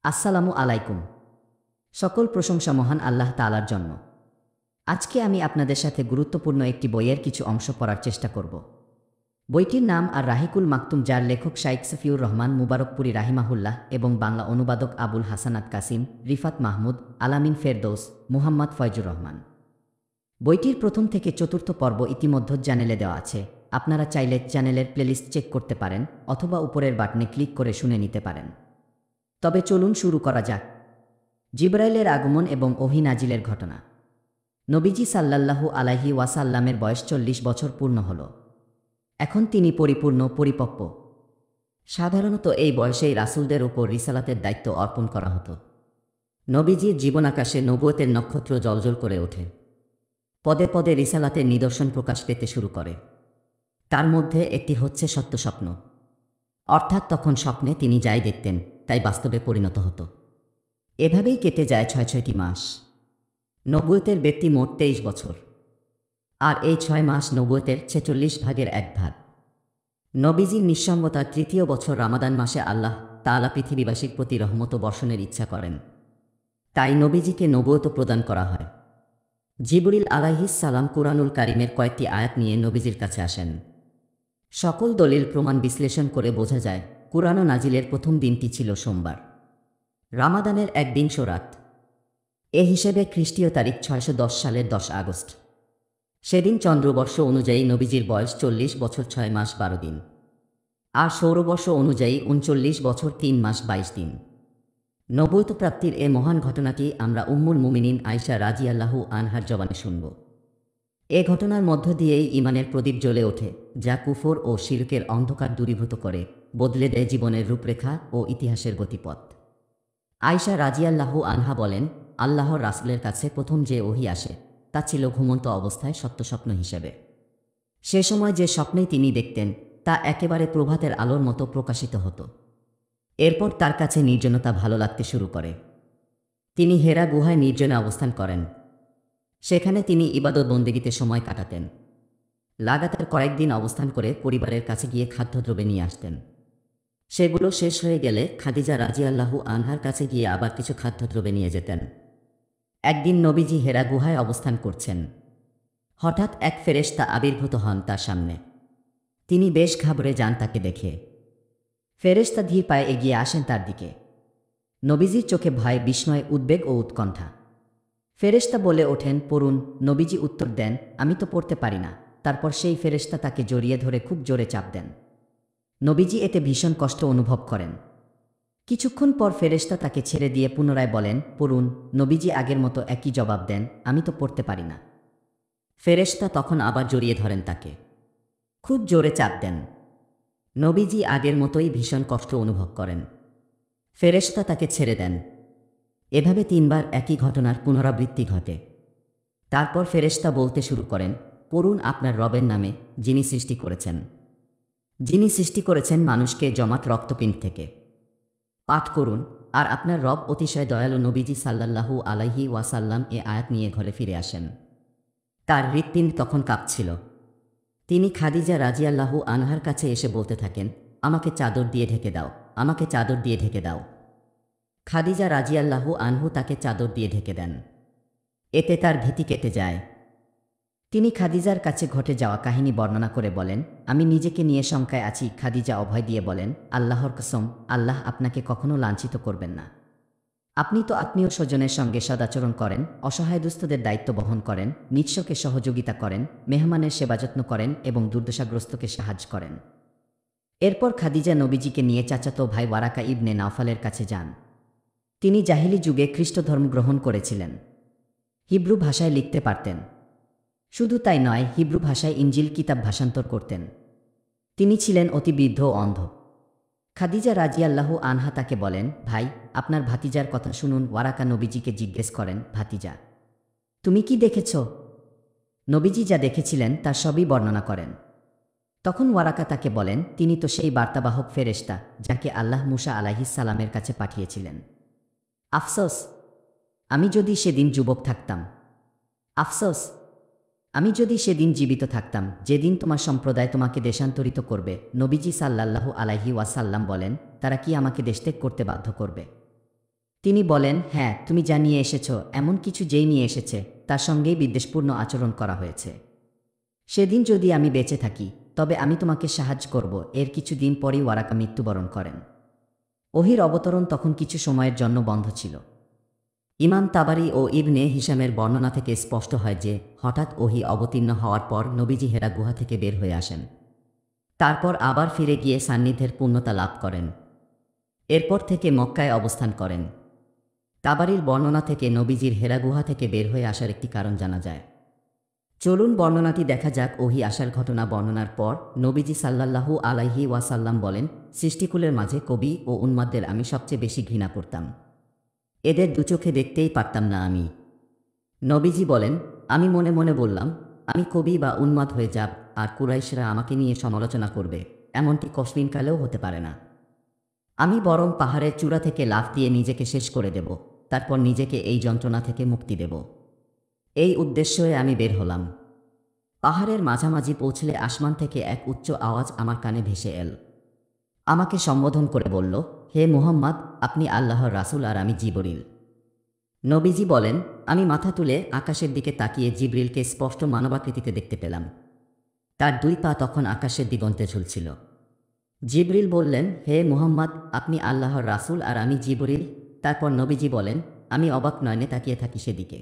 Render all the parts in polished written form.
আসসালামু আলাইকুম। সকল প্রশংসা মহান আল্লাহ তাআলার জন্য। আজকে আমি আপনাদের সাথে গুরুত্বপূর্ণ একটি বইয়ের কিছু অংশ পড়ার চেষ্টা করব। বইটির নাম আর রাহিকুল মাকতুম, যার লেখক শাইখ সফিউর রহমান মুবারকপুরি রাহিমাহুল্লাহ এবং বাংলা অনুবাদক আবুল হাসানাত কাসিম, রিফাত মাহমুদ, আলামিন ফেরদৌস, মুহাম্মদ ফয়জুর রহমান। বইটির প্রথম থেকে চতুর্থ পর্ব ইতিমধ্যে চ্যানেলে দেওয়া আছে। আপনারা চাইলে চ্যানেলের প্লেলিস্ট চেক করতে পারেন অথবা উপরের বাটনে ক্লিক করে শুনে নিতে পারেন। তবে চলুন শুরু করা যাক। জিবরাইলের আগমন এবং ওহী নাজিলের ঘটনা। নবীজি সাল্লাল্লাহু আলাইহি ওয়াসাল্লামের বয়স 40 বছর পূর্ণ হল। এখন তিনি পরিপূর্ণ পরিপক্ব। সাধারণত এই বয়সেই রাসূলদের উপর রিসালাতের দায়িত্ব অর্পণ করা হতো। নবীজির জীবনাকাশে নবুয়তের নক্ষত্র জ্বলজ্বল করে ওঠে। পদে পদে রিসালাতের নিদর্শন প্রকাশ পেতে শুরু করে। তার মধ্যে একটি হচ্ছে সত্য স্বপ্ন, অর্থাৎ তখন স্বপ্নে তিনি যাই দেখতেন তাই বাস্তবে পরিণত হতো। এভাবেই কেটে যায় ৬টি মাস। নবুয়তের ব্যক্তি মোট 23 বছর, আর এই 6 মাস নবুয়তের 46 ভাগের 1 ভাগ। নবীজির নিঃসঙ্গতার 3য় বছর রামাদান মাসে আল্লাহ তাআলা পৃথিবীবাসীর প্রতি রহমত বর্ষণের ইচ্ছা করেন, তাই নবীজিকে নবুয়ত প্রদান করা হয়। জিবরিল আলাইহিস সালাম কুরআনুল কারীমের কয়েকটি আয়াত নিয়ে নবীজির কাছে আসেন। সকল দলিল প্রমাণ বিশ্লেষণ করে বোঝা যায় কুরআন নাজিলের প্রথম দিনটি ছিল সোমবার, রামাদানের একদিন রাত। এ হিসেবে খ্রিস্টীয় তারিখ 610 সালের 10 আগস্ট। সেদিন চন্দ্রবর্ষ অনুযায়ী নবীজির বয়স 40 বছর 6 মাস 12 দিন, আর সৌরবর্ষ অনুযায়ী 39 বছর 3 মাস 22 দিন। নবুয়ত প্রাপ্তির এ মহান ঘটনাটি আমরা উম্মুল মুমিনিন আয়েশা রাদিয়াল্লাহু আনহার জবানে শুনব। এ ঘটনার মধ্য দিয়েই ঈমানের প্রদীপ জ্বলে ওঠে, যা কুফর ও শিরকের অন্ধকার দূরীভূত করে বদলে দেয় জীবনের রূপরেখা ও ইতিহাসের গতিপথ। আয়েশা রাদিয়াল্লাহু আনহা বলেন, আল্লাহর রাসূলের কাছে প্রথম যে ওহী আসে তা ছিল ঘুমন্ত অবস্থায় সত্য স্বপ্ন হিসেবে। সে সময় যে স্বপ্নেই তিনি দেখতেন তা একেবারে প্রভাতের আলোর মতো প্রকাশিত হতো। এরপর তার কাছে নির্জনতা ভালো লাগতে শুরু করে। তিনি হেরা গুহায় নির্জনে অবস্থান করেন। সেখানে তিনি ইবাদত বন্দেগীতে সময় কাটাতেন। লাগাতার কয়েকদিন অবস্থান করে পরিবারের কাছে গিয়ে খাদ্যদ্রব্য নিয়ে আসতেন। সেগুলো শেষ হয়ে গেলে খাদিজা রাদিয়াল্লাহু আনহার কাছে গিয়ে আবার কিছু খাদ্যদ্রব্য নিয়ে যেতেন। একদিন নবীজি হেরা গুহায় অবস্থান করছেন। হঠাৎ এক ফেরেশতা আবির্ভূত হন তার সামনে। তিনি বেশ ঘাবড়ে যান তাকে দেখে। ফেরেশতা ধীর পায়ে এগিয়ে আসেন তার দিকে। নবীজির চোখে ভয়, বিস্ময়, উদ্বেগ ও উৎকণ্ঠা। ফেরেশতা বলে ওঠেন, পড়ুন। নবীজি উত্তর দেন, আমি তো পড়তে পারি না। তারপর সেই ফেরেশতা তাকে জড়িয়ে ধরে খুব জোরে চাপ দেন। নবীজি এতে ভীষণ কষ্ট অনুভব করেন। কিছুক্ষণ পর ফেরেশতা তাকে ছেড়ে দিয়ে পুনরায় বলেন, পড়ুন। নবীজি আগের মতো একই জবাব দেন, আমি তো পড়তে পারি না। ফেরেশতা তখন আবার জড়িয়ে ধরেন তাকে, খুব জোরে চাপ দেন। নবীজি আগের মতোই ভীষণ কষ্ট অনুভব করেন। ফেরেশতা তাকে ছেড়ে দেন। এভাবে 3 বার একই ঘটনার পুনরাবৃত্তি ঘটে। তারপর ফেরেশতা বলতে শুরু করেন, পড়ুন আপনার রবের নামে, যিনি সৃষ্টি করেছেন। যিনি সৃষ্টি করেছেন মানুষকে জমাট রক্তপিণ্ড থেকে। পাঠ করুন, আর আপনার রব অতিশয় দয়ালু। নবীজি সাল্লাল্লাহু আলাইহি ওয়াসাল্লাম এ আয়াত নিয়ে ঘরে ফিরে আসেন। তার হৃৎপিণ্ড তখন কাঁপছিল। তিনি খাদিজা রাদিয়াল্লাহু আনহার কাছে এসে বলতে থাকেন, আমাকে চাদর দিয়ে ঢেকে দাও, আমাকে চাদর দিয়ে ঢেকে দাও। খাদিজা রাদিয়াল্লাহু আনহু তাকে চাদর দিয়ে ঢেকে দেন। এতে তার ভীতি কেটে যায়। তিনি খাদিজার কাছে ঘটে যাওয়া কাহিনী বর্ণনা করে বলেন, আমি নিজেকে নিয়ে শঙ্কায় আছি। খাদিজা অভয় দিয়ে বলেন, আল্লাহর কসম, আল্লাহ আপনাকে কখনো লাঞ্ছিত করবেন না। আপনি তো আত্মীয় স্বজনের সঙ্গে সদাচরণ করেন, অসহায় দুস্থদের দায়িত্ব বহন করেন, নিঃস্বকে সহযোগিতা করেন, মেহমানের সেবাযত্ন করেন এবং দুর্দশাগ্রস্তকে সাহায্য করেন। এরপর খাদিজা নবীজিকে নিয়ে চাচাতো ভাই ওয়ারাকা ইবনে নাওফালের কাছে যান। তিনি জাহিলি যুগে খ্রিস্ট ধর্ম গ্রহণ করেছিলেন। হিব্রু ভাষায় লিখতে পারতেন। শুধু তাই নয়, হিব্রু ভাষায় ইনজিল কিতাব ভাষান্তর করতেন। তিনি ছিলেন অতি বৃদ্ধ ও অন্ধ। খাদিজা রাদিয়াল্লাহু আনহা তাকে বলেন, ভাই, আপনার ভাতিজার কথা শুনুন। ওয়ারাকা নবীজিকে জিজ্ঞেস করেন, ভাতিজা, তুমি কি দেখেছ? নবীজি যা দেখেছিলেন তার সবই বর্ণনা করেন। তখন ওয়ারাকা তাকে বলেন, তিনি তো সেই বার্তাবাহক ফেরেশতা যাকে আল্লাহ মূসা আলাইহিস সালামের কাছে পাঠিয়েছিলেন। আফসোস, আমি যদি সেদিন যুবক থাকতাম। আফসোস, আমি যদি সেদিন জীবিত থাকতাম, যেদিন তোমার সম্প্রদায় তোমাকে দেশান্তরিত করবে। নবীজি সাল্লাল্লাহু আলাইহি ওয়াসাল্লাম বলেন, তারা কি আমাকে দেশত্যাগ করতে বাধ্য করবে? তিনি বলেন, হ্যাঁ, তুমি যা নিয়ে এসেছ, এমন কিছু যেই নিয়ে এসেছে তার সঙ্গেই বিদ্বেষপূর্ণ আচরণ করা হয়েছে। সেদিন যদি আমি বেঁচে থাকি তবে আমি তোমাকে সাহায্য করব। এর কিছুদিন পরই ওয়ারাকা মৃত্যুবরণ করেন। ওহির অবতরণ তখন কিছু সময়ের জন্য বন্ধ ছিল। ইমাম তাবারি ও ইবনে হিশামের বর্ণনা থেকে স্পষ্ট হয় যে হঠাৎ ওহি অবতীর্ণ হওয়ার পর নবীজি হেরা গুহা থেকে বের হয়ে আসেন। তারপর আবার ফিরে গিয়ে সান্নিধ্যের পূর্ণতা লাভ করেন। এরপর থেকে মক্কায় অবস্থান করেন। তাবারির বর্ণনা থেকে নবীজির হেরা গুহা থেকে বের হয়ে আসার একটি কারণ জানা যায়। চলুন বর্ণনাটি দেখা যাক। ওহি আসার ঘটনা বর্ণনার পর নবীজি সাল্লাল্লাহু আলাইহি ওয়াসাল্লাম বলেন, সৃষ্টিকুলের মাঝে কবি ও উন্মাদদের আমি সবচেয়ে বেশি ঘৃণা করতাম। এদের দুচোখে দেখতেই পারতাম না আমি। নবীজি বলেন, আমি মনে মনে বললাম, আমি কবি বা উন্মাদ হয়ে যাব আর কুরাইশরা আমাকে নিয়ে সমালোচনা করবে, এমনটি কসমিনকালেও হতে পারে না। আমি বরং পাহাড়ের চূড়া থেকে লাফ দিয়ে নিজেকে শেষ করে দেব, তারপর নিজেকে এই যন্ত্রণা থেকে মুক্তি দেব। এই উদ্দেশ্যে আমি বের হলাম। পাহাড়ের মাঝামাঝি পৌঁছলে আসমান থেকে এক উচ্চ আওয়াজ আমার কানে ভেসে এল। আমাকে সম্বোধন করে বলল, হে মুহাম্মদ, আপনি আল্লাহর রাসূল আর আমি জিবরিল। নবীজি বলেন, আমি মাথা তুলে আকাশের দিকে তাকিয়ে জিবরিলকে স্পষ্ট মানবাকৃতিতে দেখতে পেলাম। তার দুই পা তখন আকাশের দিগন্তে ঝুলছিল। জিবরিল বললেন, হে মুহাম্মদ, আপনি আল্লাহর রাসূল আর আমি জিবরিল। তারপর নবীজি বলেন, আমি অবাক নয়নে তাকিয়ে থাকি সেদিকে।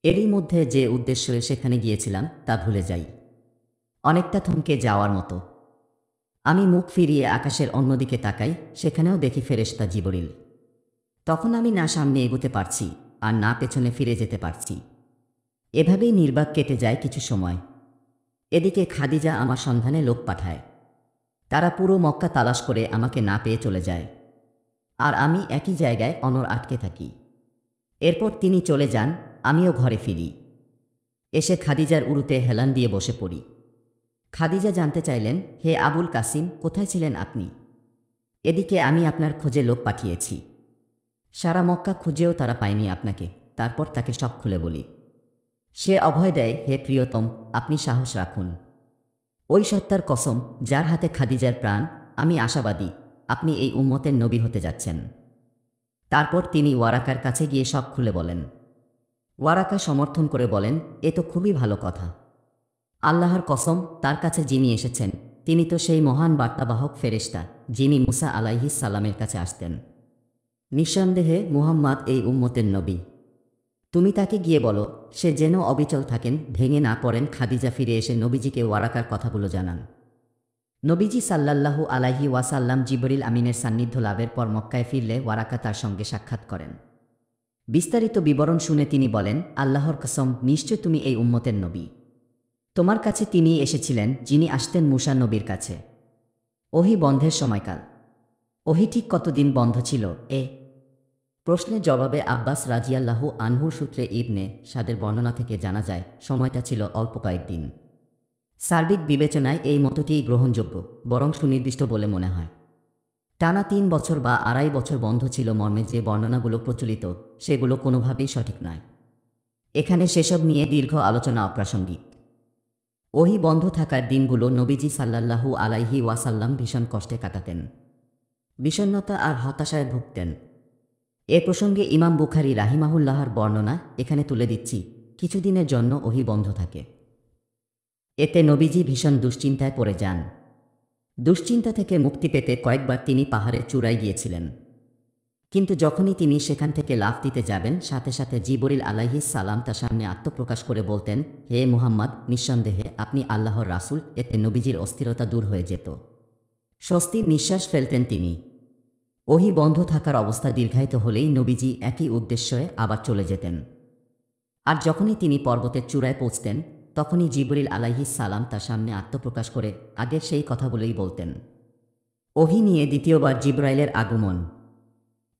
এরই মধ্যে যে উদ্দেশ্যে সেখানে গিয়েছিলাম তা ভুলে যাই। অনেকটা থমকে যাওয়ার মতো। আমি মুখ ফিরিয়ে আকাশের অন্যদিকে তাকাই, সেখানেও দেখি ফেরেশতা জিবরিল। তখন আমি না সামনে এগোতে পারছি আর না পেছনে ফিরে যেতে পারছি। এভাবেই নির্বাক কেটে যায় কিছু সময়। এদিকে খাদিজা আমার সন্ধানে লোক পাঠায়। তারা পুরো মক্কা তালাশ করে আমাকে না পেয়ে চলে যায়। আর আমি একই জায়গায় অনড় আটকে থাকি। এরপর তিনি চলে যান, আমিও ঘরে ফিরি। এসে খাদিজার উরুতে হেলান দিয়ে বসে পড়ি। খাদিজা জানতে চাইলেন, হে আবুল কাসিম, কোথায় ছিলেন আপনি? এদিকে আমি আপনার খোঁজে লোক পাঠিয়েছি। সারা মক্কা খুঁজেও তারা পায়নি আপনাকে। তারপর তাকে সব খুলে বলি। সে অভয় দেয়, হে প্রিয়তম, আপনি সাহস রাখুন। ওই সত্তার কসম যার হাতে খাদিজার প্রাণ, আমি আশাবাদী আপনি এই উম্মতের নবী হতে যাচ্ছেন। তারপর তিনি ওয়ারাকার কাছে গিয়ে সব খুলে বলেন। ওয়ারাকা সমর্থন করে বলেন, এ তো খুবই ভালো কথা। আল্লাহর কসম, তার কাছে যিনি এসেছেন তিনি তো সেই মহান বার্তাবাহক ফেরেশতা যিনি মুসা আলাইহিস সালামের কাছে আসতেন। নিঃসন্দেহে মুহাম্মদ এই উম্মতের নবী। তুমি তাকে গিয়ে বলো সে যেন অবিচল থাকেন, ভেঙে না পড়েন। খাদিজা ফিরে এসে নবীজিকে ওয়ারাকার কথাগুলো জানান। নবীজি সাল্লাল্লাহু আলাইহি ওয়াসাল্লাম জিবরিল আমিনের সান্নিধ্য লাভের পর মক্কায় ফিরলে ওয়ারাকা তার সঙ্গে সাক্ষাৎ করেন। বিস্তারিত বিবরণ শুনে তিনি বলেন, আল্লাহর কসম, নিশ্চয় তুমি এই উম্মতের নবী। তোমার কাছে তিনিই এসেছিলেন যিনি আসতেন মুসা নবীর কাছে। ওহি বন্ধের সময়কাল। ওহি ঠিক কতদিন বন্ধ ছিল? প্রশ্নের জবাবে আব্বাস রাজিয়াল্লাহু আনহুর সূত্রে ইবনে সাদের বর্ণনা থেকে জানা যায় সময়টা ছিল অল্প কয়েকদিন। সার্বিক বিবেচনায় এই মতটিই গ্রহণযোগ্য, বরং সুনির্দিষ্ট বলে মনে হয়। টানা 3 বছর বা 2.5 বছর বন্ধ ছিল মর্মে যে বর্ণনাগুলো প্রচলিত সেগুলো কোনোভাবেই সঠিক নয়। এখানে সেসব নিয়ে দীর্ঘ আলোচনা অপ্রাসঙ্গিক। ওহি বন্ধ থাকার দিনগুলো নবীজি সাল্লাল্লাহু আলাইহি ওয়াসাল্লাম ভীষণ কষ্টে কাটাতেন, বিষণ্ণতা আর হতাশায় ভুগতেন। এ প্রসঙ্গে ইমাম বুখারী রাহিমাহুল্লাহর বর্ণনা এখানে তুলে দিচ্ছি। কিছুদিনের জন্য ওহি বন্ধ থাকে। এতে নবীজি ভীষণ দুশ্চিন্তায় পড়ে যান। দুশ্চিন্তা থেকে মুক্তি পেতে কয়েকবার তিনি পাহাড়ের চূড়ায় গিয়েছিলেন। কিন্তু যখনই তিনি সেখান থেকে লাফ দিতে যাবেন, সাথে সাথে জিবরিল আলাইহিস সালাম তার সামনে আত্মপ্রকাশ করে বলতেন, হে মুহাম্মদ, নিঃসন্দেহে আপনি আল্লাহর রাসূল। এতে নবীজির অস্থিরতা দূর হয়ে যেত। স্বস্তির নিঃশ্বাস ফেলতেন তিনি। ওহি বন্ধ থাকার অবস্থা দীর্ঘায়িত হলেই নবীজি একই উদ্দেশ্যে আবার চলে যেতেন। আর যখনই তিনি পর্বতের চূড়ায় পৌঁছতেন তখনই জিবরিল আলাইহিস সালাম তার সামনে আত্মপ্রকাশ করে আগের সেই কথাগুলোই বলতেন। ওহি নিয়ে দ্বিতীয়বার জিবরাইলের আগমন।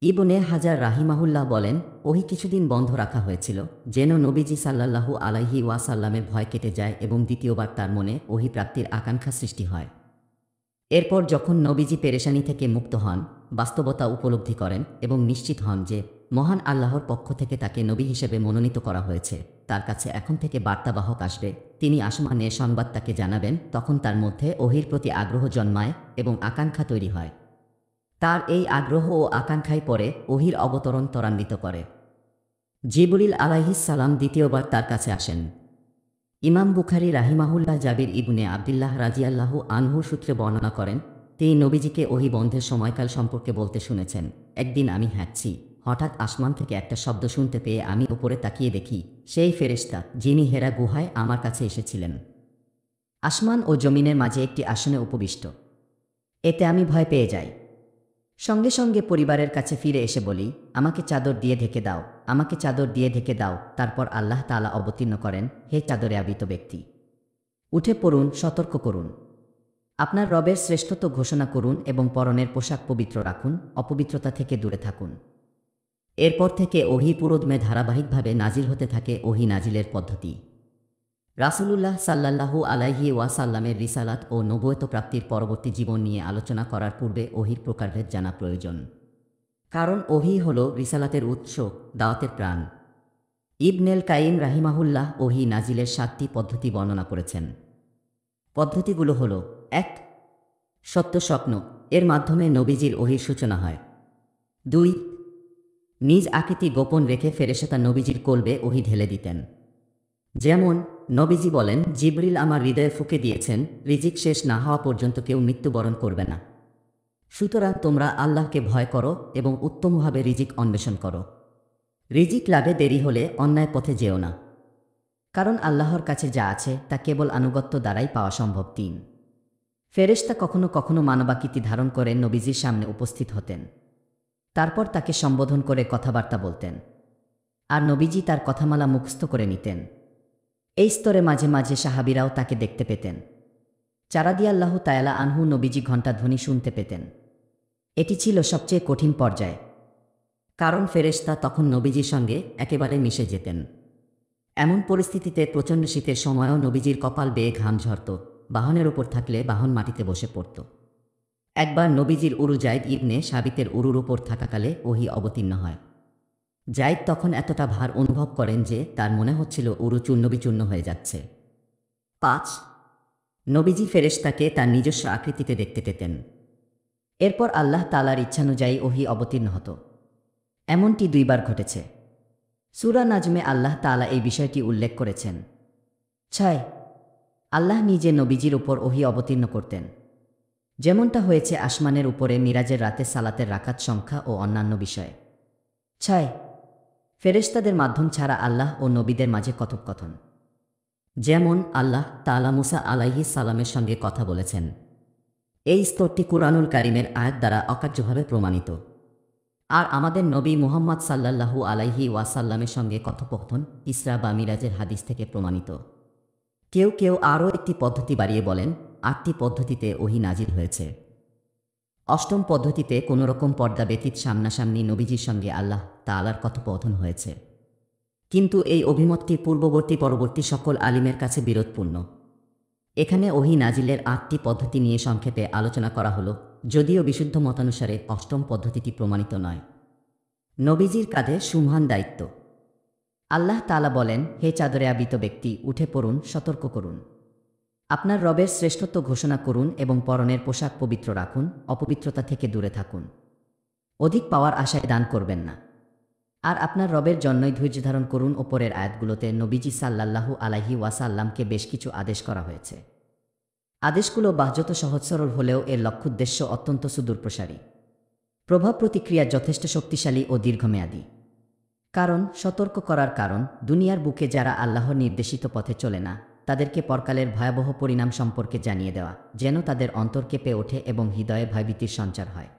ইবনে হাজার রাহিমাহুল্লাহ বলেন, ওহি কিছুদিন বন্ধ রাখা হয়েছিল যেন নবীজি সাল্লাল্লাহু আলাইহি ওয়াসাল্লামের ভয় কেটে যায় এবং দ্বিতীয়বার তার মনে ওহি প্রাপ্তির আকাঙ্ক্ষা সৃষ্টি হয়। এরপর যখন নবীজি পেরেশানি থেকে মুক্ত হন, বাস্তবতা উপলব্ধি করেন এবং নিশ্চিত হন যে মহান আল্লাহর পক্ষ থেকে তাকে নবী হিসেবে মনোনীত করা হয়েছে, তার কাছে এখন থেকে বার্তাবাহক আসবে, তিনি আসমানে সংবাদ তাকে জানাবেন, তখন তার মধ্যে ওহির প্রতি আগ্রহ জন্মায় এবং আকাঙ্ক্ষা তৈরি হয়। তার এই আগ্রহ ও আকাঙ্ক্ষায় পরে ওহির অবতরণ ত্বরান্বিত করে। জিবরিল আলাইহিস সালাম দ্বিতীয়বার তার কাছে আসেন। ইমাম বুখারী রাহিমাহুল্লাহ জাবির ইবনে আবদুল্লাহ রাজিয়াল্লাহু আনহু সূত্রে বর্ণনা করেন, তিনি নবীজিকে ওহী বন্ধের সময়কাল সম্পর্কে বলতে শুনেছেন, একদিন আমি হাঁটছি, হঠাৎ আসমান থেকে একটা শব্দ শুনতে পেয়ে আমি উপরে তাকিয়ে দেখি সেই ফেরেশতা যিনি হেরা গুহায় আমার কাছে এসেছিলেন। আসমান ও জমিনের মাঝে একটি আসনে উপবিষ্ট। এতে আমি ভয় পেয়ে যাই। সঙ্গে সঙ্গে পরিবারের কাছে ফিরে এসে বলি, আমাকে চাদর দিয়ে ঢেকে দাও, আমাকে চাদর দিয়ে ঢেকে দাও। তারপর আল্লাহ তাআলা অবতীর্ণ করেন, হে চাদরে আবৃত ব্যক্তি, উঠে পড়ুন, সতর্ক করুন, আপনার রবের শ্রেষ্ঠত্ব ঘোষণা করুন এবং পরনের পোশাক পবিত্র রাখুন, অপবিত্রতা থেকে দূরে থাকুন। এরপর থেকে ওহী পুরোদমে ধারাবাহিকভাবে নাজিল হতে থাকে ওহী নাজিলের পদ্ধতি। রাসূলুল্লাহ সাল্লাল্লাহু আলাইহি ওয়াসাল্লামের রিসালাত ও নবুয়ত প্রাপ্তির পরবর্তী জীবন নিয়ে আলোচনা করার পূর্বে ওহীর প্রকারভেদ জানা প্রয়োজন। কারণ ওহী হল রিসালাতের উৎস, দাওয়াতের প্রাণ। ইবনেল কাইম রাহিমাহুল্লাহ ওহী নাজিলের 7টি পদ্ধতি বর্ণনা করেছেন। পদ্ধতিগুলো হল: 1. সত্য স্বপ্ন, এর মাধ্যমে নবীজির ওহীর সূচনা হয়। 2. নিজ আকৃতি গোপন রেখে ফেরেশতা নবীজির কলবে ওহী ঢেলে দিতেন। যেমন নবীজি বলেন, জিবরিল আমার হৃদয়ে ফুঁকে দিয়েছেন, রিজিক শেষ না হওয়া পর্যন্ত কেউ মৃত্যুবরণ করবে না। সুতরাং তোমরা আল্লাহকে ভয় করো এবং উত্তমভাবে রিজিক অন্বেষণ করো। রিজিক লাভে দেরি হলে অন্যায় পথে যেও না, কারণ আল্লাহর কাছে যা আছে তা কেবল আনুগত্য দ্বারাই পাওয়া সম্ভব। 3. ফেরেশতা কখনো কখনো মানবাকৃতি ধারণ করে নবীজির সামনে উপস্থিত হতেন। তারপর তাকে সম্বোধন করে কথাবার্তা বলতেন, আর নবীজি তার কথামালা মুখস্থ করে নিতেন। এই স্তরে মাঝে মাঝে সাহাবীরাও তাকে দেখতে পেতেন। রাদিয়াল্লাহু তাআলা আনহু নবীজি ঘণ্টাধ্বনি শুনতে পেতেন। এটি ছিল সবচেয়ে কঠিন পর্যায়, কারণ ফেরেশতা তখন নবীজির সঙ্গে একেবারে মিশে যেতেন। এমন পরিস্থিতিতে প্রচণ্ড শীতের সময়ও নবীজির কপাল বেয়ে ঘাম ঝরত, বাহনের ওপর থাকলে বাহন মাটিতে বসে পড়ত। একবার নবীজির উরু যায়েদ ইবনে সাবিতের উরুর ওপর থাকাকালে ওহী অবতীর্ণ হয়। যায়েদ তখন এতটা ভার অনুভব করেন যে তার মনে হচ্ছিল উরু চূর্ণবিচূর্ণ হয়ে যাচ্ছে। 5. নবীজি ফেরেশতাকে তার নিজস্ব আকৃতিতে দেখতে পেতেন। এরপর আল্লাহ তাআলার ইচ্ছানুযায়ী ওহী অবতীর্ণ হতো। এমনটি 2 বার ঘটেছে। সূরা নাজমে আল্লাহ তাআলা এই বিষয়টি উল্লেখ করেছেন। 6. আল্লাহ নিজে নবীজির উপর ওহী অবতীর্ণ করতেন, যেমনটা হয়েছে আসমানের উপরে মিরাজের রাতে সালাতের রাকাত সংখ্যা ও অন্যান্য বিষয়ে। 6. ফেরেশতাদের মাধ্যম ছাড়া আল্লাহ ও নবীদের মাঝে কথোপকথন, যেমন আল্লাহ তাআলা মুসা আলাইহিস সালামের সঙ্গে কথা বলেছেন। এই স্তরটি কুরআনুল কারীমের আয়াত দ্বারা অকার্যভাবে প্রমাণিত। আর আমাদের নবী মুহাম্মদ সাল্লাল্লাহু আলাইহি ওয়াসাল্লামের সঙ্গে কথোপকথন ইসরা বা মিরাজের হাদিস থেকে প্রমাণিত। কেউ কেউ আরও একটি পদ্ধতি বাড়িয়ে বলেন, 8টি পদ্ধতিতে ওহী নাজিল হয়েছে। 8ম পদ্ধতিতে কোনোরকম পর্দা ব্যতীত সামনাসামনি নবীজির সঙ্গে আল্লাহ তাআলার কথোপকথন হয়েছে। কিন্তু এই অভিমতটি পূর্ববর্তী পরবর্তী সকল আলিমের কাছে বিরোধপূর্ণ। এখানে ওহী নাজিলের 8টি পদ্ধতি নিয়ে সংক্ষেপে আলোচনা করা হলো, যদিও বিশুদ্ধ মতানুসারে 8ম পদ্ধতিটি প্রমাণিত নয়। নবীজির কাঁধে সুমহান দায়িত্ব। আল্লাহ তাআলা বলেন, হে চাদরে আবৃত ব্যক্তি, উঠে পড়ুন, সতর্ক করুন, আপনার রবের শ্রেষ্ঠত্ব ঘোষণা করুন এবং পরনের পোশাক পবিত্র রাখুন, অপবিত্রতা থেকে দূরে থাকুন। অধিক পাওয়ার আশায় দান করবেন না। আর আপনার রবের জন্যই ধৈর্য ধারণ করুন। ওপরের আয়াতগুলোতে নবীজি সাল্লাল্লাহু আলাইহি ওয়াসাল্লামকে বেশ কিছু আদেশ করা হয়েছে। আদেশগুলো বাহ্যত সহজ সরল হলেও এর লক্ষ্যোদ্দেশ্য অত্যন্ত সুদূরপ্রসারী। প্রভাব প্রতিক্রিয়া যথেষ্ট শক্তিশালী ও দীর্ঘমেয়াদী। কারণ সতর্ক করার কারণ, দুনিয়ার বুকে যারা আল্লাহর নির্দেশিত পথে চলে না, তাদেরকে পরকালের ভয়াবহ পরিণাম সম্পর্কে জানিয়ে দেওয়া, যেন তাদের অন্তর কেঁপে ওঠে এবং হৃদয়ে ভয়ভীতির সঞ্চার হয়।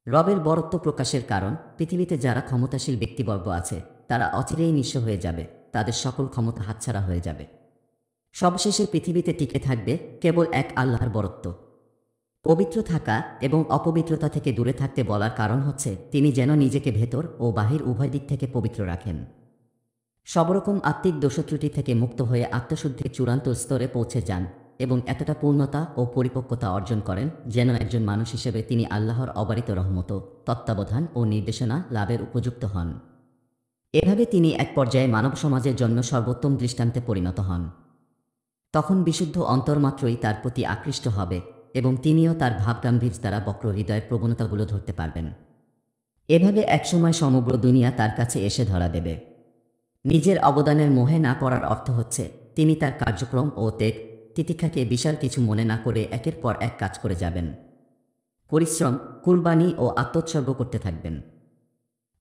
রবের বরত্ব প্রকাশের কারণ, পৃথিবীতে যারা ক্ষমতাশীল ব্যক্তিবর্গ আছে তারা অচিরেই নিঃস্ব হয়ে যাবে, তাদের সকল ক্ষমতা হাতছাড়া হয়ে যাবে। সবশেষে পৃথিবীতে টিকে থাকবে কেবল এক আল্লাহর বরত্ব। পবিত্র থাকা এবং অপবিত্রতা থেকে দূরে থাকতে বলার কারণ হচ্ছে তিনি যেন নিজেকে ভেতর ও বাহির উভয় দিক থেকে পবিত্র রাখেন, সবরকম আত্মিক দোষত্রুটি থেকে মুক্ত হয়ে আত্মশুদ্ধির চূড়ান্ত স্তরে পৌঁছে যান এবং এতটা পূর্ণতা ও পরিপক্কতা অর্জন করেন যেন একজন মানুষ হিসেবে তিনি আল্লাহর অবারিত রহমত, তত্ত্বাবধান ও নির্দেশনা লাভের উপযুক্ত হন। এভাবে তিনি এক পর্যায়ে মানব সমাজের জন্য সর্বোত্তম দৃষ্টান্তে পরিণত হন। তখন বিশুদ্ধ অন্তর্মাত্রই তার প্রতি আকৃষ্ট হবে এবং তিনিও তার ভাবগাম্ভীর্য দ্বারা বক্র হৃদয়ের প্রবণতাগুলো ধরতে পারবেন। এভাবে একসময় সমগ্র দুনিয়া তার কাছে এসে ধরা দেবে। নিজের অবদানের মোহে না পড়ার অর্থ হচ্ছে তিনি তার কার্যক্রম ও তেগ তিতিক্ষাকে বিশাল কিছু মনে না করে একের পর এক কাজ করে যাবেন, পরিশ্রম, কুরবানি ও আত্মোৎসর্গ করতে থাকবেন।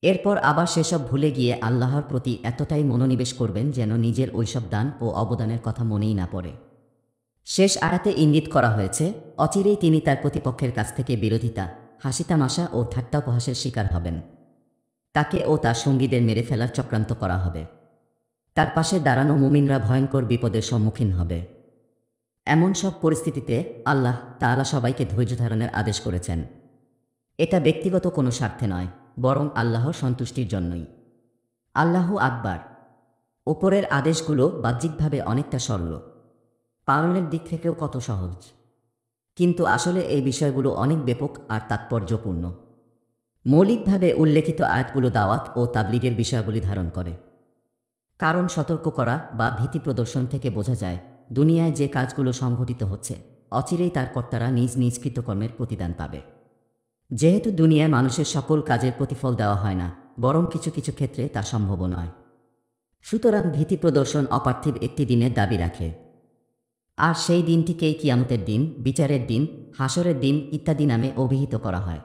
এরপর আবার সেসব ভুলে গিয়ে আল্লাহর প্রতি এতটাই মনোনিবেশ করবেন যেন নিজের ওইসব দান ও অবদানের কথা মনেই না পড়ে। শেষ আয়াতে ইঙ্গিত করা হয়েছে অচিরেই তিনি তার প্রতিপক্ষের কাছ থেকে বিরোধিতা, হাসিতামাশা ও ঠাট্টাপহাসের শিকার হবেন। তাকে ও তার সঙ্গীদের মেরে ফেলার চক্রান্ত করা হবে। তার পাশে দাঁড়ানো মুমিনরা ভয়ঙ্কর বিপদের সম্মুখীন হবে। এমন সব পরিস্থিতিতে আল্লাহ তাআলা সবাইকে ধৈর্য ধারণের আদেশ করেছেন। এটা ব্যক্তিগত কোনো স্বার্থে নয়, বরং আল্লাহর সন্তুষ্টির জন্যই। আল্লাহু আকবার। ওপরের আদেশগুলো বাহ্যিকভাবে অনেকটা সরল, পালনের দিক থেকেও কত সহজ, কিন্তু আসলে এই বিষয়গুলো অনেক ব্যাপক আর তাৎপর্যপূর্ণ। মৌলিকভাবে উল্লেখিত আয়াতগুলো দাওয়াত ও তাবলীগের বিষয়গুলি ধারণ করে। কারণ সতর্ক করা বা ভীতি প্রদর্শন থেকে বোঝা যায় দুনিয়ায় যে কাজগুলো সংঘটিত হচ্ছে অচিরেই তার কর্তারা নিজ নিজ কৃতকর্মের প্রতিদান পাবে। যেহেতু দুনিয়ায় মানুষের সকল কাজের প্রতিফল দেওয়া হয় না, বরং কিছু কিছু ক্ষেত্রে তা সম্ভব নয়, সুতরাং ভীতি প্রদর্শন অপার্থিব একটি দিনের দাবি রাখে। আর সেই দিনটিকেই কিয়ামতের দিন, বিচারের দিন, হাসরের দিন ইত্যাদি নামে অভিহিত করা হয়।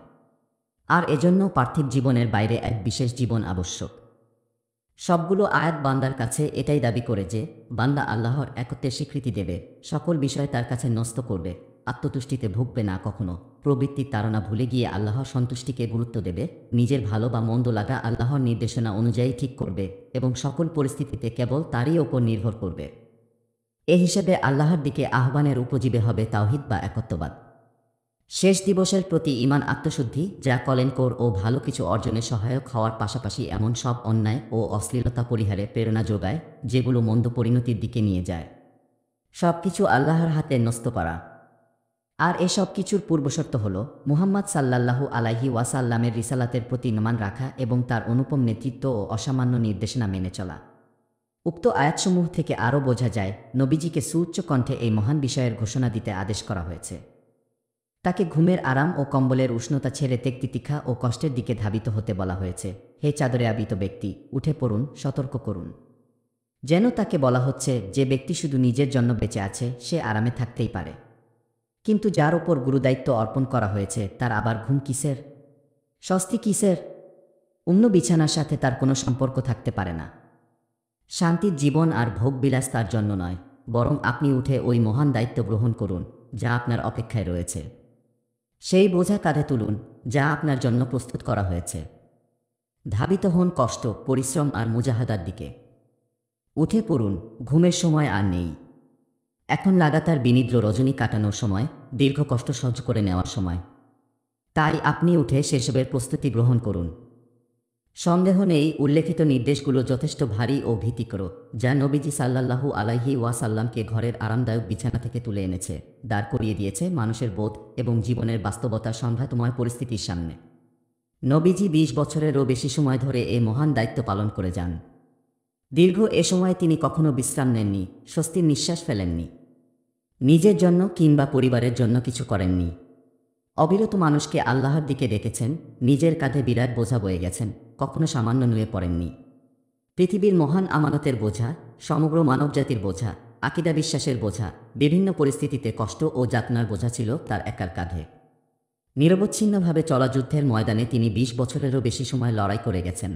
আর এজন্য পার্থিব জীবনের বাইরে এক বিশেষ জীবন আবশ্যক। সবগুলো আয়াত বান্দার কাছে এটাই দাবি করে যে বান্দা আল্লাহর একত্বের স্বীকৃতি দেবে, সকল বিষয় তার কাছে ন্যস্ত করবে, আত্মতুষ্টিতে ভুগবে না কখনো, প্রবৃত্তির তাড়না ভুলে গিয়ে আল্লাহর সন্তুষ্টিকে গুরুত্ব দেবে, নিজের ভালো বা মন্দ লাগা আল্লাহর নির্দেশনা অনুযায়ী ঠিক করবে এবং সকল পরিস্থিতিতে কেবল তারই ওপর নির্ভর করবে। এ হিসেবে আল্লাহর দিকে আহ্বানের উপজীবে হবে তাওহীদ বা একত্ববাদ। শেষ দিবসের প্রতি ঈমান আত্মশুদ্ধি, যা কল্যাণকর ও ভালো কিছু অর্জনে সহায়ক হওয়ার পাশাপাশি এমন সব অন্যায় ও অশ্লীলতা পরিহারে প্রেরণা যোগায় যেগুলো মন্দ পরিণতির দিকে নিয়ে যায়। সব কিছু আল্লাহর হাতে ন্যস্ত করা। আর এসব কিছুর পূর্বশর্ত হল মুহাম্মদ সাল্লাল্লাহু আলাইহি ওয়াসাল্লামের রিসালাতের প্রতি ইমান রাখা এবং তার অনুপম নেতৃত্ব ও অসামান্য নির্দেশনা মেনে চলা। উক্ত আয়াতসমূহ থেকে আরও বোঝা যায় নবীজিকে সুউচ্চ কণ্ঠে এই মহান বিষয়ের ঘোষণা দিতে আদেশ করা হয়েছে। তাকে ঘুমের আরাম ও কম্বলের উষ্ণতা ছেড়ে তিতিক্ষা ও কষ্টের দিকে ধাবিত হতে বলা হয়েছে। হে চাদরে আবৃত ব্যক্তি, উঠে পড়ুন, সতর্ক করুন। যেন তাকে বলা হচ্ছে যে ব্যক্তি শুধু নিজের জন্য বেঁচে আছে সে আরামে থাকতেই পারে, কিন্তু যার ওপর গুরুদায়িত্ব অর্পণ করা হয়েছে তার আবার ঘুম কিসের, স্বস্তি কিসের? অন্য বিছানার সাথে তার কোনো সম্পর্ক থাকতে পারে না। শান্তির জীবন আর ভোগবিলাস তার জন্য নয়, বরং আপনি উঠে ওই মহান দায়িত্ব গ্রহণ করুন যা আপনার অপেক্ষায় রয়েছে। সেই বোঝা কাঁধে তুলুন যা আপনার জন্য প্রস্তুত করা হয়েছে। ধাবিত হন কষ্ট, পরিশ্রম আর মুজাহাদার দিকে। উঠে পড়ুন, ঘুমের সময় আর নেই। এখন লাগাতার বিনিদ্র রজনী কাটানোর সময়, দীর্ঘ কষ্ট সহ্য করে নেওয়ার সময়। তাই আপনি উঠে সেসবের প্রস্তুতি গ্রহণ করুন। সন্দেহ নেই উল্লেখিত নির্দেশগুলো যথেষ্ট ভারী ও ভীতিকর, যা নবীজি সাল্লাল্লাহু আলাইহি ওয়াসাল্লামকে ঘরের আরামদায়ক বিছানা থেকে তুলে এনেছে, দাঁড় করিয়ে দিয়েছে মানুষের বোধ এবং জীবনের বাস্তবতার সংঘাতময় পরিস্থিতির সামনে। নবীজি 20 বছরেরও বেশি সময় ধরে এ মহান দায়িত্ব পালন করে যান। দীর্ঘ এ সময় তিনি কখনো বিশ্রাম নেননি, স্বস্তির নিঃশ্বাস ফেলেননি। নিজের জন্য কিংবা পরিবারের জন্য কিছু করেননি। অবিরত মানুষকে আল্লাহর দিকে ডেকেছেন, নিজের কাঁধে বিরাট বোঝা বয়ে গেছেন, কখনো সামান্য নুয়ে পড়েননি। পৃথিবীর মহান আমানতের বোঝা, সমগ্র মানবজাতির বোঝা, আকিদা বিশ্বাসের বোঝা, বিভিন্ন পরিস্থিতিতে কষ্ট ও যাতনার বোঝা ছিল তার একার কাঁধে। নিরবচ্ছিন্নভাবে চলা যুদ্ধের ময়দানে তিনি 20 বছরেরও বেশি সময় লড়াই করে গেছেন।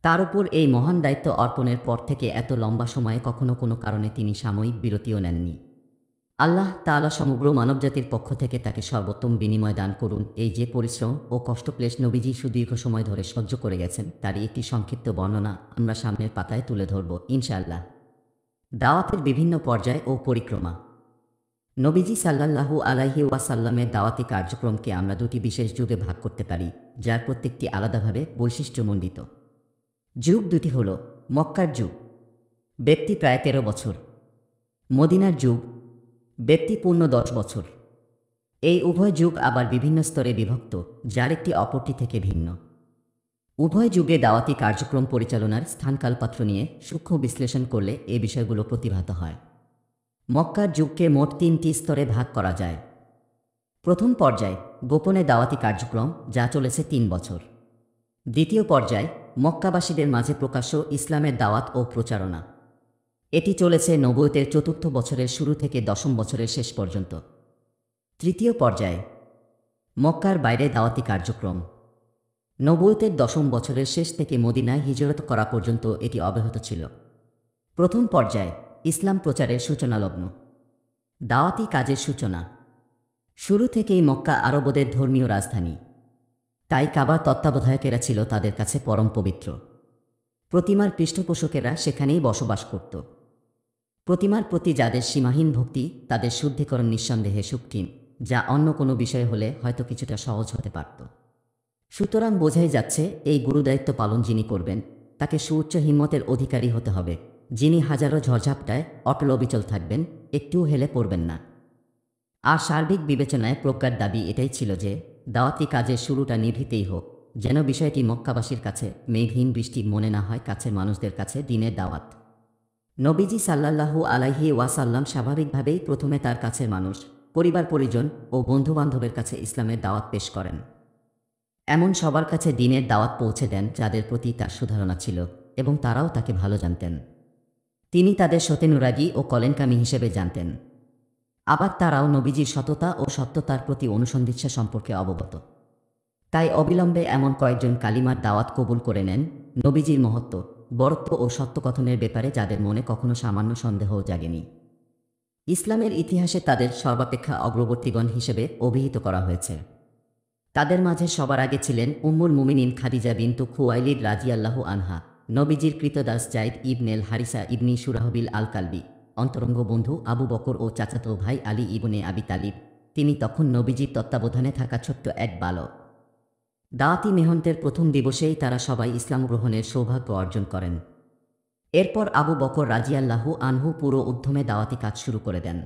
তার উপর এই মহান দায়িত্ব অর্পণের পর থেকে এত লম্বা সময়ে কখনো কোনো কারণে তিনি সাময়িক বিরতিও নেননি। আল্লাহ তাআলা সমগ্র মানবজাতির পক্ষ থেকে তাকে সর্বোত্তম বিনিময় দান করুন। এই যে পরিশ্রম ও কষ্টক্লেশ নবীজি সুদীর্ঘ সময় ধরে সহ্য করে গেছেন তারই একটি সংক্ষিপ্ত বর্ণনা আমরা সামনের পাতায় তুলে ধরব ইনশাআল্লাহ। দাওয়াতের বিভিন্ন পর্যায় ও পরিক্রমা। নবীজি সাল্লাল্লাহু আলাইহি ওয়াসাল্লামের দাওয়াতি কার্যক্রমকে আমরা দুটি বিশেষ যুগে ভাগ করতে পারি, যার প্রত্যেকটি আলাদাভাবে বৈশিষ্ট্যমণ্ডিত। যুগ দুটি হল মক্কার যুগ, ব্যক্তি প্রায় 13 বছর, মদিনার যুগ, ব্যক্তি পূর্ণ 10 বছর। এই উভয় যুগ আবার বিভিন্ন স্তরে বিভক্ত, যার একটি অপরটি থেকে ভিন্ন। উভয় যুগে দাওয়াতি কার্যক্রম পরিচালনার স্থানকালপাত্র নিয়ে সূক্ষ্ম বিশ্লেষণ করলে এ বিষয়গুলো প্রতিভাত হয়। মক্কার যুগকে মোট 3টি স্তরে ভাগ করা যায়। প্রথম পর্যায় গোপনে দাওয়াতি কার্যক্রম, যা চলেছে 3 বছর। দ্বিতীয় পর্যায় মক্কাবাসীদের মাঝে প্রকাশ্য ইসলামের দাওয়াত ও প্রচারণা। এটি চলেছে নবুয়তের 4র্থ বছরের শুরু থেকে 10ম বছরের শেষ পর্যন্ত। তৃতীয় পর্যায়ে মক্কার বাইরে দাওয়াতি কার্যক্রম। নবুয়তের 10ম বছরের শেষ থেকে মদিনায় হিজরত করা পর্যন্ত এটি অব্যাহত ছিল। প্রথম পর্যায়ে ইসলাম প্রচারের সূচনালগ্ন। দাওয়াতি কাজের সূচনা। শুরু থেকেই মক্কা আরবদের ধর্মীয় রাজধানী, তাই কাবার তত্ত্বাবধায়কেরা ছিল তাদের কাছে পরম পবিত্র। প্রতিমার পৃষ্ঠপোষকেরা সেখানেই বসবাস করত। প্রতিমার প্রতি যাদের সীমাহীন ভক্তি, তাদের শুদ্ধিকরণ নিঃসন্দেহে সুপ্রিম, যা অন্য কোনো বিষয় হলে হয়তো কিছুটা সহজ হতে পারত। সুতরাং বোঝাই যাচ্ছে, এই গুরুদায়িত্ব পালন যিনি করবেন, তাকে সুউচ্চ হিম্মতের অধিকারী হতে হবে, যিনি হাজারো ঝড়ঝাপটায় অটল অবিচল থাকবেন, একটুও হেলে পড়বেন না। আর সার্বিক বিবেচনায় প্রজ্ঞার দাবি এটাই ছিল যে দাওয়াতি কাজের শুরুটা নিভৃতেই হোক, যেন বিষয়টি মক্কাবাসীর কাছে মেঘহীন বৃষ্টি মনে না হয়, কাছের মানুষদের কাছে দিনের দাওয়াত। নবীজি সাল্লাল্লাহু আলাইহি ওয়াসাল্লাম স্বাভাবিকভাবেই প্রথমে তার কাছের মানুষ, পরিবার পরিজন ও বন্ধুবান্ধবের কাছে ইসলামের দাওয়াত পেশ করেন। এমন সবার কাছে দিনের দাওয়াত পৌঁছে দেন যাদের প্রতি তার সুধারণা ছিল এবং তারাও তাকে ভালো জানতেন। তিনি তাদের সতেনুরাগী ও কলেঙ্কামী হিসেবে জানতেন। আবার তারাও নবীজির সততা ও সত্যতার প্রতি অনুসন্ধিৎসা সম্পর্কে অবগত। তাই অবিলম্বে এমন কয়েকজন কালিমার দাওয়াত কবুল করে নেন, নবীজির মহত্ব, বরত্ব ও সত্যকথনের ব্যাপারে যাদের মনে কখনো সামান্য সন্দেহও জাগেনি। ইসলামের ইতিহাসে তাদের সর্বাপেক্ষা অগ্রবর্তীগণ হিসেবে অভিহিত করা হয়েছে। তাদের মাঝে সবার আগে ছিলেন উম্মুল মুমিনিন খাদিজা বিনতু খুয়াইলিদ রাদিয়াল্লাহু আনহা, নবীজির কৃতদাস জাইদ ইবনেল হারিসা ইবনি সুরাহবিল আল কালবি, অন্তরঙ্গ বন্ধু আবু বকর ও চাচাতো ভাই আলী ইবনে আবি তালিব। তিনি তখন নবীজির তত্ত্বাবধানে থাকা ছোট্ট এক বালক। দাওয়াতি মেহনতের প্রথম দিবসেই তারা সবাই ইসলাম গ্রহণের সৌভাগ্য অর্জন করেন। এরপর আবু বকর রাদিয়াল্লাহু আনহু পুরো উদ্যমে দাওয়াতি কাজ শুরু করে দেন।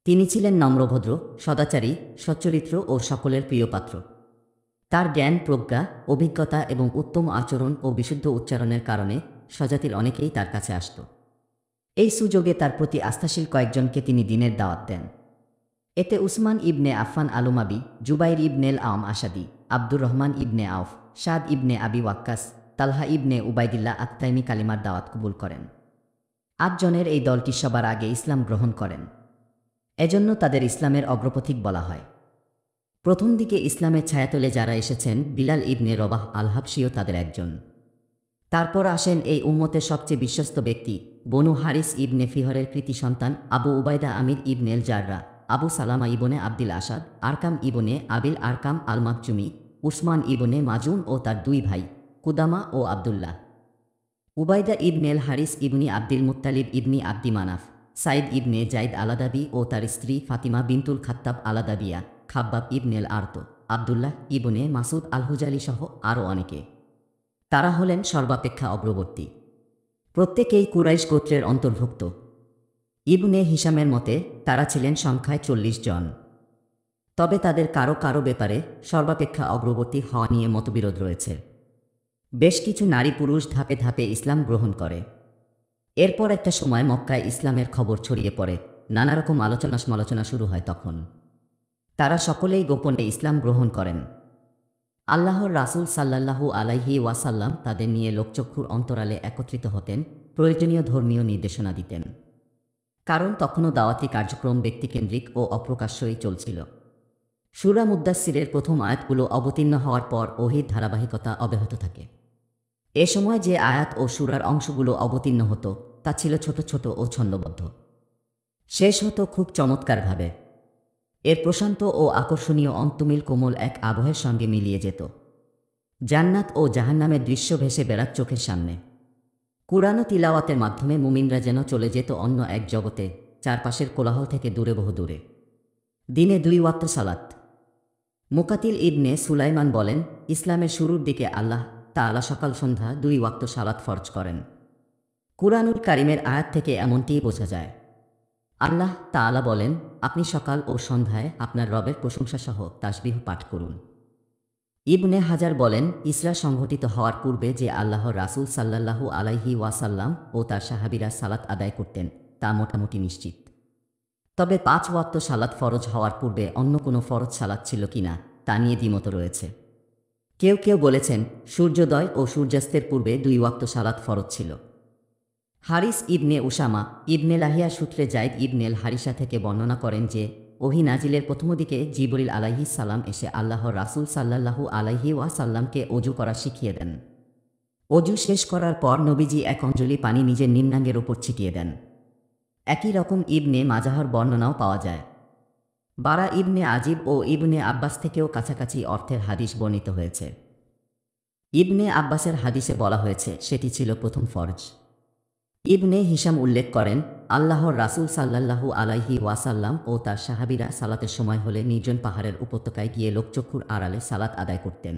তিনি ছিলেন নম্রভদ্র, সদাচারী, সচ্চরিত্র ও সকলের প্রিয়পাত্র। তার জ্ঞান, প্রজ্ঞা, অভিজ্ঞতা এবং উত্তম আচরণ ও বিশুদ্ধ উচ্চারণের কারণে স্বজাতির অনেকেই তার কাছে আসত। এই সুযোগে তার প্রতি আস্থাশীল কয়েকজনকে তিনি দিনের দাওয়াত দেন। এতে উসমান ইবনে আফফান আলুমাবি, জুবাইর ইবনেল আওম আসাদি, আব্দুর রহমান ইবনে আউফ, সাদ ইবনে আবি ওয়াক্কাস, তালহা ইবনে উবাইদিল্লাহ আত্তাইমি কালিমার দাওয়াত কবুল করেন। 8 জনের এই দলটি সবার আগে ইসলাম গ্রহণ করেন। এজন্য তাদের ইসলামের অগ্রপথিক বলা হয়। প্রথম দিকে ইসলামের ছায়াতলে যারা এসেছেন, বিলাল ইবনে রবাহ আল হাবশিও তাদের একজন। তারপর আসেন এই উম্মতের সবচেয়ে বিশ্বস্ত ব্যক্তি, বনু হারিস ইবনে ফিহরের কৃতি সন্তান আবু উবাইদা আমির ইবনেল জাররা, আবু সালামা ইবনে আব্দিল আসাদ, আরকাম ইবনে আবিল আরকাম আল মাকজুমি, উসমান ইবনে মাজুন ও তার 2 ভাই কুদামা ও আবদুল্লাহ। উবাইদা ইবনেল হারিস ইবনি আব্দিল মুত্তালিব ইবনি আব্দি মানাফ, সাইদ ইবনে জাইদ আলাদাবি ও তার স্ত্রী ফাতিমা বিনতুল খাত্তাব আলাদাবিয়া, খাব্বাব ইবনেল আরত, আবদুল্লাহ ইবনে মাসুদ আল হুজালি সহ আরও অনেকে। তারা হলেন সর্বাপেক্ষা অগ্রবর্তী। প্রত্যেকেই কুরাইশ গোত্রের অন্তর্ভুক্ত। ইবনে হিশামের মতে তারা ছিলেন সংখ্যায় 40 জন। তবে তাদের কারো কারো ব্যাপারে সর্বাপেক্ষা অগ্রবর্তী হওয়া নিয়ে মতবিরোধ রয়েছে। বেশ কিছু নারী পুরুষ ধাপে ধাপে ইসলাম গ্রহণ করে। এরপর একটা সময় মক্কায় ইসলামের খবর ছড়িয়ে পড়ে, নানারকম আলোচনা সমালোচনা শুরু হয়। তখন তারা সকলেই গোপনে ইসলাম গ্রহণ করেন। আল্লাহর রাসূল সাল্লাল্লাহু আলাইহি ওয়াসাল্লাম তাদের নিয়ে লোকচক্ষুর অন্তরালে একত্রিত হতেন, প্রয়োজনীয় ধর্মীয় নির্দেশনা দিতেন। কারণ তখনও দাওয়াতি কার্যক্রম ব্যক্তিকেন্দ্রিক ও অপ্রকাশ্যই চলছিল। সূরা মুদ্দাসসিরের প্রথম আয়াতগুলো অবতীর্ণ হওয়ার পর ওহীর ধারাবাহিকতা অব্যাহত থাকে। এ সময় যে আয়াত ও সূরার অংশগুলো অবতীর্ণ হতো তা ছিল ছোট ছোট ও ছন্দবদ্ধ। শেষ হতো খুব চমৎকারভাবে। এর প্রশান্ত ও আকর্ষণীয় অন্তমিল কোমল এক আবহের সঙ্গে মিলিয়ে যেত। জান্নাত ও জাহান্নামের দৃশ্য ভেসে বেড়াত চোখের সামনে। কুরআন তিলাওয়াতের মাধ্যমে মুমিনরা যেন চলে যেত অন্য এক জগতে, চারপাশের কোলাহল থেকে দূরে, বহু দূরে। দিনে 2 ওয়াক্ত সালাত। মুকাতিল ইবনে সুলাইমান বলেন, ইসলামের শুরুর দিকে আল্লাহ তাআলা সকাল সন্ধ্যা 2 ওয়াক্ত সালাত ফরজ করেন। কুরআনুল কারীমের আয়াত থেকে এমনটিই বোঝা যায়। আল্লাহ তাআলা বলেন, আপনি সকাল ও সন্ধ্যায় আপনার রবের প্রশংসাসহ তাসবিহ পাঠ করুন। ইবনে হাজার বলেন, ইসরা সংঘটিত হওয়ার পূর্বে যে আল্লাহর রাসূল সাল্লাল্লাহু আলাইহি ওয়াসাল্লাম ও তার সাহাবীরা সালাত আদায় করতেন তা মোটামুটি নিশ্চিত। তবে ৫ ওয়াক্ত সালাত ফরজ হওয়ার পূর্বে অন্য কোনো ফরজ সালাত ছিল কিনা তা নিয়ে দ্বিমত রয়েছে। কেউ কেউ বলেছেন সূর্যোদয় ও সূর্যাস্তের পূর্বে ২ ওয়াক্ত সালাত ফরজ ছিল। হারিস ইবনে উসামা ইবনে লাহিয়া সূত্রে জাইদ ইবনেল হারিসা থেকে বর্ণনা করেন যে ওহী নাজিলের প্রথম দিকে জিবরিল আলাইহিস সালাম এসে আল্লাহর রাসূল সাল্লাল্লাহু আলাইহি ওয়াসাল্লামকে ওযু করা শিখিয়ে দেন। ওযু শেষ করার পর নবীজি এক অঞ্জলি পানি নিজের নিম্নাঙ্গের ওপর ছিটিয়ে দেন। একই রকম ইবনে মাজাহর বর্ণনাও পাওয়া যায়। বারা ইবনে আজিব ও ইবনে আব্বাস থেকেও কাছাকাছি অর্থের হাদিস বর্ণিত হয়েছে। ইবনে আব্বাসের হাদিসে বলা হয়েছে সেটি ছিল প্রথম ফরজ। ইবনে হিশাম উল্লেখ করেন আল্লাহর রাসূল সাল্লাল্লাহু আলাইহি ওয়াসাল্লাম ও তার সাহাবীরা সালাতের সময় হলে নির্জন পাহাড়ের উপত্যকায় গিয়ে লোকচক্ষুর আড়ালে সালাত আদায় করতেন।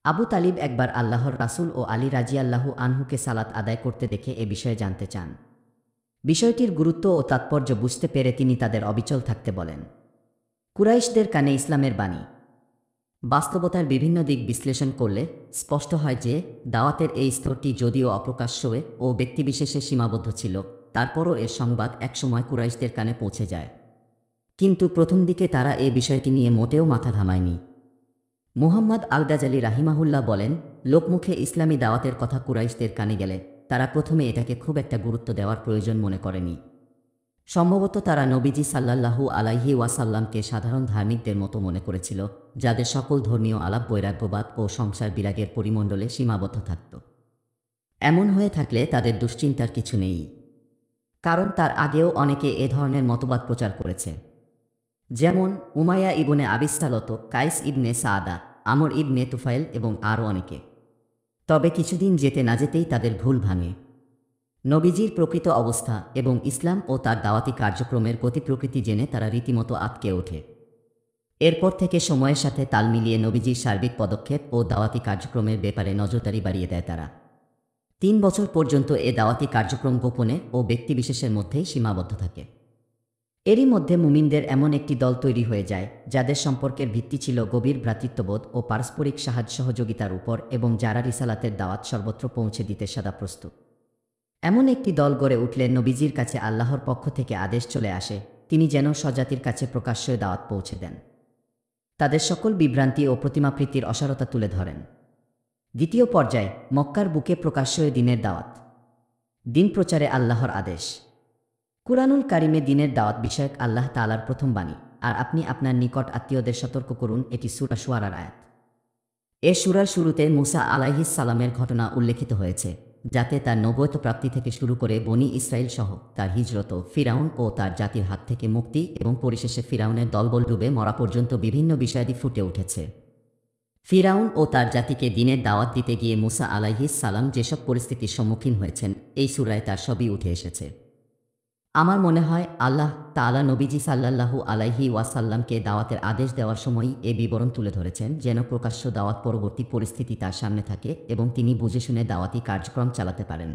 আবু তালিব একবার আল্লাহর রাসূল ও আলী রাজিয়াল্লাহু আনহুকে সালাত আদায় করতে দেখে এ বিষয়ে জানতে চান। বিষয়টির গুরুত্ব ও তাৎপর্য বুঝতে পেরে তিনি তাদের অবিচল থাকতে বলেন। কুরাইশদের কানে ইসলামের বাণী। বাস্তবতার বিভিন্ন দিক বিশ্লেষণ করলে স্পষ্ট হয় যে দাওয়াতের এই স্তরটি যদিও অপ্রকাশ্য ও ব্যক্তিবিশেষে সীমাবদ্ধ ছিল, তারপরও এর সংবাদ একসময় কুরাইশদের কানে পৌঁছে যায়। কিন্তু প্রথম দিকে তারা এ বিষয়টি নিয়ে মোটেও মাথা ঘামায়নি। মুহাম্মদ আল গাজালি রাহিমাহুল্লাহ বলেন, লোকমুখে ইসলামী দাওয়াতের কথা কুরাইশদের কানে গেলে তারা প্রথমে এটাকে খুব একটা গুরুত্ব দেওয়ার প্রয়োজন মনে করেনি। সম্ভবত তারা নবীজি সাল্লাল্লাহু আলাইহি ওয়াসাল্লামকে সাধারণ ধার্মিকদের মতো মনে করেছিল, যাদের সকল ধর্মীয় আলাপ বৈরাগ্যবাদ ও সংসার বিরাগের পরিমণ্ডলে সীমাবদ্ধ থাকত। এমন হয়ে থাকলে তাদের দুশ্চিন্তার কিছু নেই, কারণ তার আগেও অনেকে এ ধরনের মতবাদ প্রচার করেছে, যেমন উমাইয়া ইবনে আবিসালত, কাইস ইবনে সাআদা, আমর ইবনে তুফাইল এবং আরও অনেকে। তবে কিছুদিন যেতে না যেতেই তাদের ভুল ভাঙে। নবীজির প্রকৃত অবস্থা এবং ইসলাম ও তার দাওয়াতি কার্যক্রমের গতি প্রকৃতি জেনে তারা রীতিমতো আটকে ওঠে। এরপর থেকে সময়ের সাথে তাল মিলিয়ে নবীজির সার্বিক পদক্ষেপ ও দাওয়াতি কার্যক্রমের ব্যাপারে নজরদারি বাড়িয়ে দেয় তারা। ৩ বছর পর্যন্ত এ দাওয়াতি কার্যক্রম গোপনে ও ব্যক্তিবিশেষের মধ্যেই সীমাবদ্ধ থাকে। এরই মধ্যে মুমিনদের এমন একটি দল তৈরি হয়ে যায় যাদের সম্পর্কের ভিত্তি ছিল গভীর ভ্রাতৃত্ববোধ ও পারস্পরিক সাহায্য সহযোগিতার উপর, এবং যারা রিসালাতের দাওয়াত সর্বত্র পৌঁছে দিতে সদা প্রস্তুত। এমন একটি দল গড়ে উঠলে নবীজির কাছে আল্লাহর পক্ষ থেকে আদেশ চলে আসে তিনি যেন স্বজাতির কাছে প্রকাশ্য দাওয়াত পৌঁছে দেন। তাদের সকল বিভ্রান্তি ও প্রতিমাপ্রীতির অসারতা তুলে ধরেন। দ্বিতীয় পর্যায়ে মক্কার বুকে প্রকাশ্য দিনের দাওয়াত। দিন প্রচারে আল্লাহর আদেশ। কুরআনুল কারিমে দিনের দাওয়াত বিষয়ক আল্লাহ তাআলার প্রথম বাণী, আর আপনি আপনার নিকট আত্মীয়দের সতর্ক করুন, এটি সূরা শুআরার আয়াত। এ সূরার শুরুতে মূসা আলাইহিস সালামের ঘটনা উল্লেখিত হয়েছে, যাতে তার নবুয়ত প্রাপ্তি থেকে শুরু করে বনি ইসরাইল সহ তার হিজরত, ফিরাউন ও তার জাতির হাত থেকে মুক্তি এবং পরিশেষে ফিরাউনের দলবল ডুবে মরা পর্যন্ত বিভিন্ন বিষয়াদি ফুটে উঠেছে। ফিরাউন ও তার জাতিকে দিনের দাওয়াত দিতে গিয়ে মূসা আলাইহিস সালাম যেসব পরিস্থিতির সম্মুখীন হয়েছেন এই সূরায় তার সবই উঠে এসেছে। আমার মনে হয় আল্লাহ তাআলা নবীজি সাল্লাল্লাহু আলাইহি ওয়াসাল্লামকে দাওয়াতের আদেশ দেওয়ার সময়ই এ বিবরণ তুলে ধরেছেন, যেন প্রকাশ্য দাওয়াত পরবর্তী পরিস্থিতি তার সামনে থাকে এবং তিনি বুঝে শুনে দাওয়াতি কার্যক্রম চালাতে পারেন।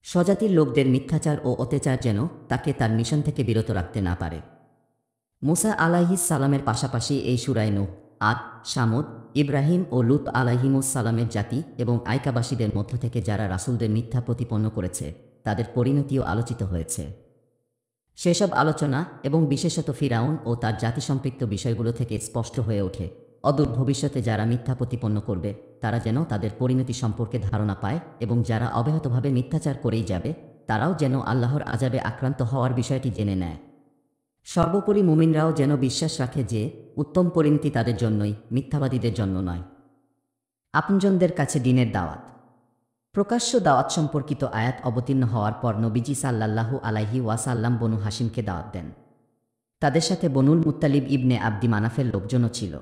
স্বজাতির লোকদের মিথ্যাচার ও অত্যাচার যেন তাকে তার মিশন থেকে বিরত রাখতে না পারে। মূসা আলাইহিস সালামের পাশাপাশি এই সূরায় নূহ, আদ, শামুদ, ইব্রাহিম ও লূত আলাইহিমুস সালামের জাতি এবং আইকাবাসীদের মধ্য থেকে যারা রাসূলদের মিথ্যা প্রতিপন্ন করেছে তাদের পরিণতিও আলোচিত হয়েছে। সেসব আলোচনা এবং বিশেষত ফিরাউন ও তার জাতি সম্পৃক্ত বিষয়গুলো থেকে স্পষ্ট হয়ে ওঠে অদূর ভবিষ্যতে যারা মিথ্যা প্রতিপন্ন করবে তারা যেন তাদের পরিণতি সম্পর্কে ধারণা পায়, এবং যারা অব্যাহতভাবে মিথ্যাচার করেই যাবে তারাও যেন আল্লাহর আযাবে আক্রান্ত হওয়ার বিষয়টি জেনে নেয়। সর্বোপরি মুমিনরাও যেন বিশ্বাস রাখে যে উত্তম পরিণতি তাদের জন্যই, মিথ্যাবাদীদের জন্য নয়। আপনজনদের কাছে দিনের দাওয়াত। প্রকাশ্য দাওয়াত সম্পর্কিত আয়াত অবতীর্ণ হওয়ার পর নবীজি সাল্লাল্লাহু আলাইহি ওয়াসাল্লাম বনু হাশিমকে দাওয়াত দেন। তাদের সাথে বনুল মুত্তালিব ইবনে আবদি মানাফের লোকজনও ছিল।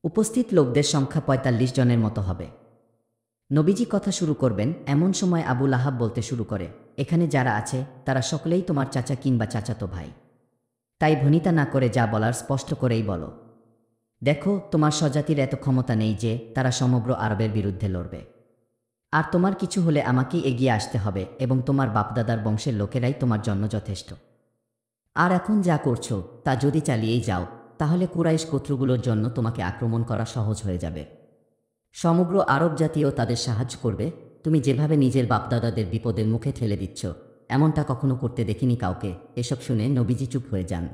উপস্থিত লোকদের সংখ্যা ৪৫ জনের মতো হবে। নবীজি কথা শুরু করবেন এমন সময় আবু লাহাব বলতে শুরু করে, এখানে যারা আছে তারা সকলেই তোমার চাচা কিংবা চাচাতো ভাই, তাই ভনিতা না করে যা বলার স্পষ্ট করেই বলো। দেখো, তোমার স্বজাতির এত ক্ষমতা নেই যে তারা সমগ্র আরবের বিরুদ্ধে লড়বে, আর তোমার কিছু হলে আমাকেই এগিয়ে আসতে হবে এবং তোমার বাপদাদার বংশের লোকেরাই তোমার জন্য যথেষ্ট। আর এখন যা করছো তা যদি চালিয়েই যাও তাহলে কুরাইশ গোত্রগুলোর জন্য তোমাকে আক্রমণ করা সহজ হয়ে যাবে। সমগ্র আরব জাতিও তাদের সাহায্য করবে। তুমি যেভাবে নিজের বাপদাদাদের বিপদের মুখে ঠেলে দিচ্ছ এমনটা কখনো করতে দেখিনি কাউকে। এসব শুনে নবীজি চুপ হয়ে যান।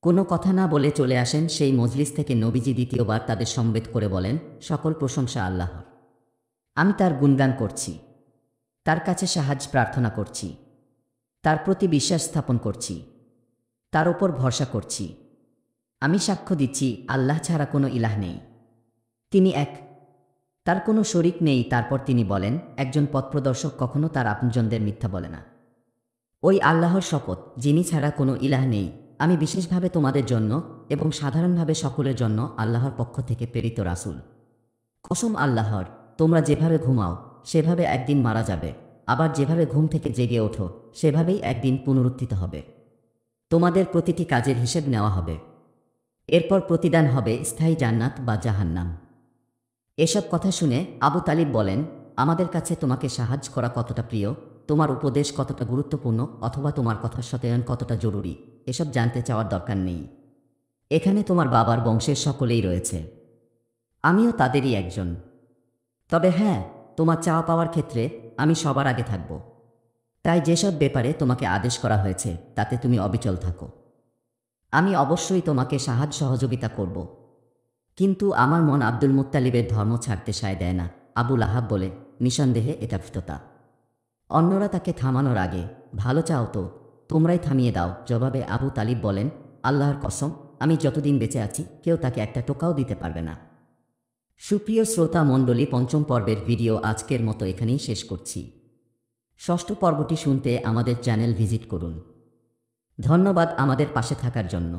কোনো কথা না বলে চলে আসেন সেই মজলিস থেকে। নবীজি দ্বিতীয়বার তাদের সম্বেত করে বলেন, সকল প্রশংসা আল্লাহর। আমি তার গুণগান করছি, তার কাছে সাহায্য প্রার্থনা করছি, তার প্রতি বিশ্বাস স্থাপন করছি, তার ওপর ভরসা করছি। আমি সাক্ষ্য দিচ্ছি আল্লাহ ছাড়া কোনো ইলাহ নেই, তিনি এক, তার কোনো শরিক নেই। তারপর তিনি বলেন, একজন পথপ্রদর্শক কখনো তার আপনজনদের মিথ্যা বলে না। ওই আল্লাহর শপথ, যিনি ছাড়া কোনো ইলাহ নেই, আমি বিশেষভাবে তোমাদের জন্য এবং সাধারণভাবে সকলের জন্য আল্লাহর পক্ষ থেকে প্রেরিত রাসূল। কসম আল্লাহর, তোমরা যেভাবে ঘুমাও সেভাবে একদিন মারা যাবে, আবার যেভাবে ঘুম থেকে জেগে ওঠো সেভাবেই একদিন পুনরুত্থিত হবে। তোমাদের প্রতিটি কাজের হিসেব নেওয়া হবে, এরপর প্রতিদান হবে স্থায়ী জান্নাত বা জাহান্নাম। এসব কথা শুনে আবু তালিব বলেন, আমাদের কাছে তোমাকে সাহায্য করা কতটা প্রিয়, তোমার উপদেশ কতটা গুরুত্বপূর্ণ, অথবা তোমার কথার সত্যায়ন কতটা জরুরি, এসব জানতে চাওয়ার দরকার নেই। এখানে তোমার বাবার বংশের সকলেই রয়েছে, আমিও তাদেরই একজন। তবে হ্যাঁ, তোমার চাওয়া পাওয়ার ক্ষেত্রে আমি সবার আগে থাকব। তাই যেসব ব্যাপারে তোমাকে আদেশ করা হয়েছে তাতে তুমি অবিচল থাকো। আমি অবশ্যই তোমাকে সাহায্য সহযোগিতা করব। কিন্তু আমার মন আব্দুল মুত্তালিবের ধর্ম ছাড়তে সায় দেয় না। আবু লাহাব বলে, নিঃসন্দেহে এটা ফিততা। অন্যরা তাকে থামানোর আগে, ভালো চাও তো তোমরাই থামিয়ে দাও। জবাবে আবু তালিব বলেন, আল্লাহর কসম, আমি যতদিন বেঁচে আছি কেউ তাকে একটা টোকাও দিতে পারবে না। সুপ্রিয় শ্রোতা মণ্ডলী, পঞ্চম পর্বের ভিডিও আজকের মতো এখানেই শেষ করছি। ষষ্ঠ পর্বটি শুনতে আমাদের চ্যানেল ভিজিট করুন। ধন্যবাদ আমাদের পাশে থাকার জন্য।